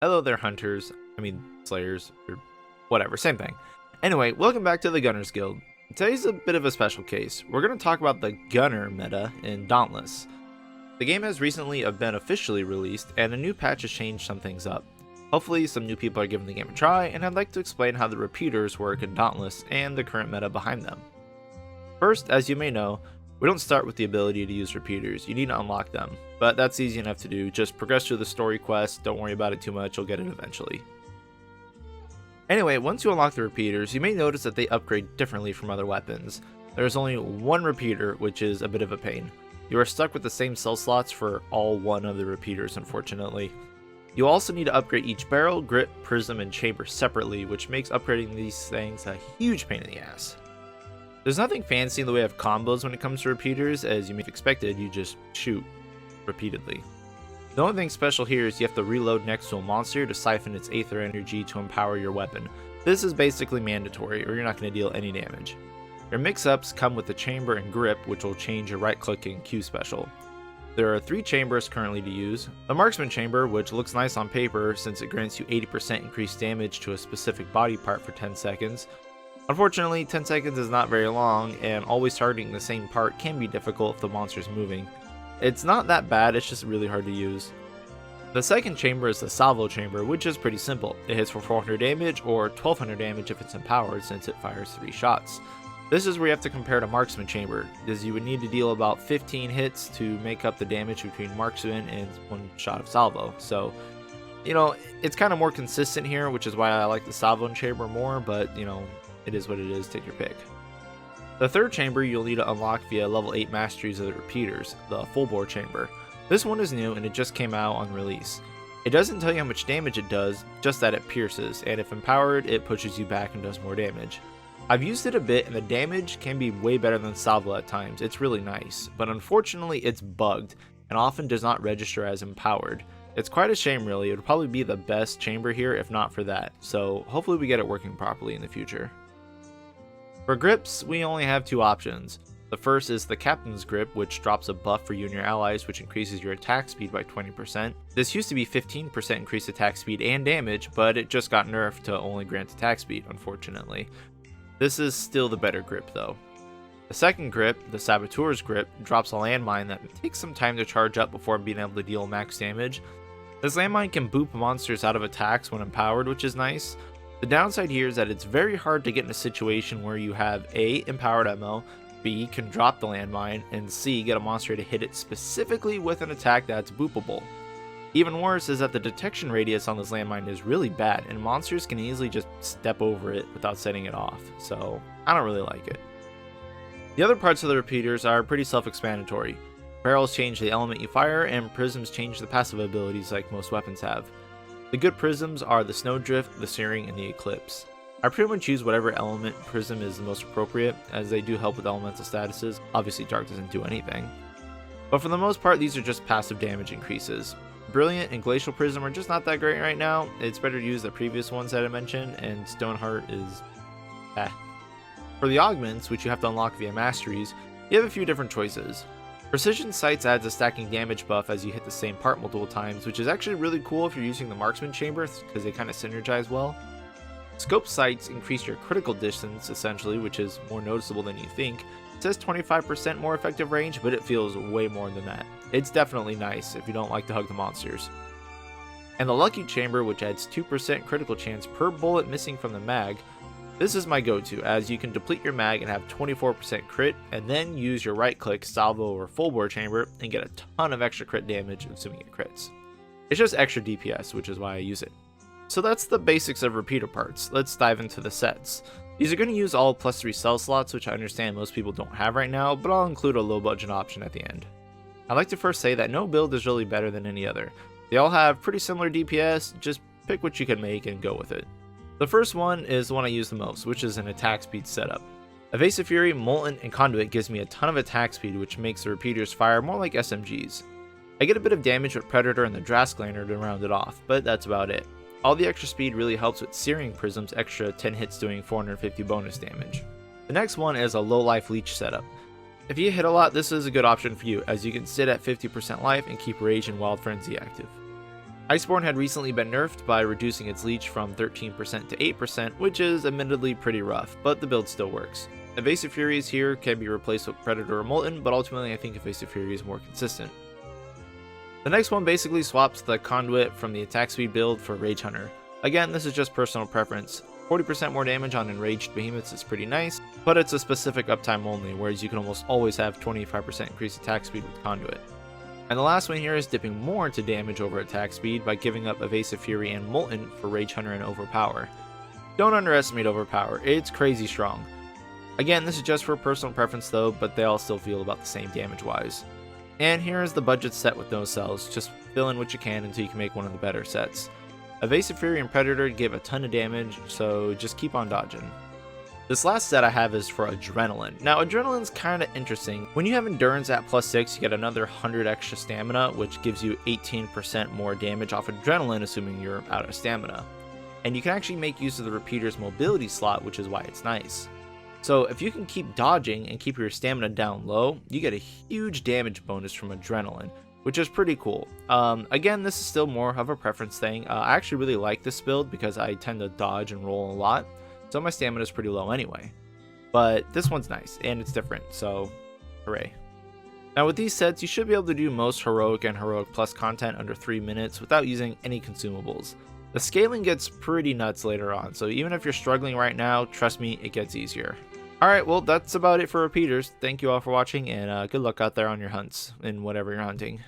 Hello there, hunters. Slayers, or whatever, same thing. Anyway, welcome back to the Gunners Guild. Today's a bit of a special case. We're going to talk about the Gunner meta in Dauntless. The game has recently been officially released, and a new patch has changed some things up. Hopefully, some new people are giving the game a try, and I'd like to explain how the repeaters work in Dauntless and the current meta behind them. First, as you may know, we don't start with the ability to use repeaters, you need to unlock them, but that's easy enough to do. Just progress through the story quest, don't worry about it too much, you'll get it eventually. Anyway, once you unlock the repeaters, you may notice that they upgrade differently from other weapons. There's only one repeater, which is a bit of a pain. You are stuck with the same cell slots for all one of the repeaters, unfortunately. You also need to upgrade each barrel, grip, prism, and chamber separately, which makes upgrading these things a huge pain in the ass. There's nothing fancy in the way of combos when it comes to repeaters, as you may have expected, you just shoot repeatedly. The only thing special here is you have to reload next to a monster to siphon its aether energy to empower your weapon. This is basically mandatory, or you're not going to deal any damage. Your mix-ups come with the chamber and grip, which will change your right-click and Q special. There are 3 chambers currently to use. The marksman chamber, which looks nice on paper since it grants you 80% increased damage to a specific body part for 10 seconds. Unfortunately, 10 seconds is not very long, and always targeting the same part can be difficult if the monster is moving. It's not that bad, it's just really hard to use. The second chamber is the Salvo Chamber, which is pretty simple. It hits for 400 damage, or 1200 damage if it's empowered since it fires 3 shots. This is where you have to compare to Marksman Chamber, as you would need to deal about 15 hits to make up the damage between Marksman and 1 shot of Salvo. So, it's kind of more consistent here, which is why I like the Salvo Chamber more, but, it is what it is, take your pick. The third chamber you'll need to unlock via level 8 masteries of the repeaters, the Full Bore Chamber. This one is new and it just came out on release. It doesn't tell you how much damage it does, just that it pierces, and if empowered, it pushes you back and does more damage. I've used it a bit and the damage can be way better than Salvo at times, it's really nice, but unfortunately it's bugged and often does not register as empowered. It's quite a shame really, it would probably be the best chamber here if not for that, so hopefully we get it working properly in the future. For grips, we only have 2 options. The first is the Captain's Grip, which drops a buff for you and your allies, which increases your attack speed by 20%. This used to be 15% increased attack speed and damage, but it just got nerfed to only grant attack speed, unfortunately. This is still the better grip though. The second grip, the Saboteurs Grip, drops a landmine that takes some time to charge up before being able to deal max damage. This landmine can boop monsters out of attacks when empowered, which is nice. The downside here is that it's very hard to get in a situation where you have A, empowered ammo, B, can drop the landmine, and C, get a monster to hit it specifically with an attack that's boopable. Even worse is that the detection radius on this landmine is really bad, and monsters can easily just step over it without setting it off, so I don't really like it. The other parts of the repeaters are pretty self-explanatory. Barrels change the element you fire, and prisms change the passive abilities like most weapons have. The good prisms are the Snowdrift, the Searing, and the Eclipse. I pretty much use whatever element prism is the most appropriate, as they do help with elemental statuses. Obviously Dark doesn't do anything. But for the most part, these are just passive damage increases. Brilliant and Glacial Prism are just not that great right now. It's better to use the previous ones that I mentioned, and Stoneheart is For the Augments, which you have to unlock via masteries, you have a few different choices. Precision Sights adds a stacking damage buff as you hit the same part multiple times, which is actually really cool if you're using the Marksman Chamber because they kind of synergize well. Scope Sights increase your critical distance essentially, which is more noticeable than you think. It says 25% more effective range, but it feels way more than that. It's definitely nice if you don't like to hug the monsters. And the Lucky Chamber, which adds 2% critical chance per bullet missing from the mag. This is my go-to, as you can deplete your mag and have 24% crit, and then use your right-click, Salvo, or Full Bore Chamber, and get a ton of extra crit damage, assuming it crits. It's just extra DPS, which is why I use it. So that's the basics of repeater parts. Let's dive into the sets. These are going to use all +3 cell slots, which I understand most people don't have right now, but I'll include a low-budget option at the end. I'd like to first say that no build is really better than any other. They all have pretty similar DPS, just pick what you can make and go with it. The first one is the one I use the most, which is an attack speed setup. Evasive Fury, Molten, and Conduit gives me a ton of attack speed, which makes the repeaters fire more like SMGs. I get a bit of damage with Predator and the Draskelander to round it off, but that's about it. All the extra speed really helps with Searing Prism's extra 10 hits doing 450 bonus damage. The next one is a low life leech setup. If you hit a lot, this is a good option for you, as you can sit at 50% life and keep Rage and Wild Frenzy active. Iceborne had recently been nerfed by reducing its leech from 13% to 8%, which is admittedly pretty rough, but the build still works. Evasive Furies here can be replaced with Predator or Molten, but ultimately I think Evasive Fury is more consistent. The next one basically swaps the Conduit from the attack speed build for Rage Hunter. Again, this is just personal preference. 40% more damage on enraged behemoths is pretty nice, but it's a specific uptime only, whereas you can almost always have 25% increased attack speed with Conduit. And the last one here is dipping more into damage over attack speed by giving up Evasive Fury and Molten for Rage Hunter and Overpower. Don't underestimate Overpower, it's crazy strong. Again, this is just for personal preference though, but they all still feel about the same damage wise. And here is the budget set with no cells, just fill in what you can until you can make one of the better sets. Evasive Fury and Predator give a ton of damage, so just keep on dodging. This last set I have is for Adrenaline. Now Adrenaline's kinda interesting. When you have Endurance at +6, you get another 100 extra stamina, which gives you 18% more damage off Adrenaline, assuming you're out of stamina. And you can actually make use of the Repeater's mobility slot, which is why it's nice. So if you can keep dodging and keep your stamina down low, you get a huge damage bonus from Adrenaline, which is pretty cool. Again, this is still more of a preference thing. I actually really like this build because I tend to dodge and roll a lot, so my stamina is pretty low anyway. But this one's nice, and it's different, so hooray. Now with these sets, you should be able to do most Heroic and Heroic Plus content under 3 minutes without using any consumables. The scaling gets pretty nuts later on, so even if you're struggling right now, trust me, it gets easier. Alright, well that's about it for repeaters. Thank you all for watching, and good luck out there on your hunts, in whatever you're hunting.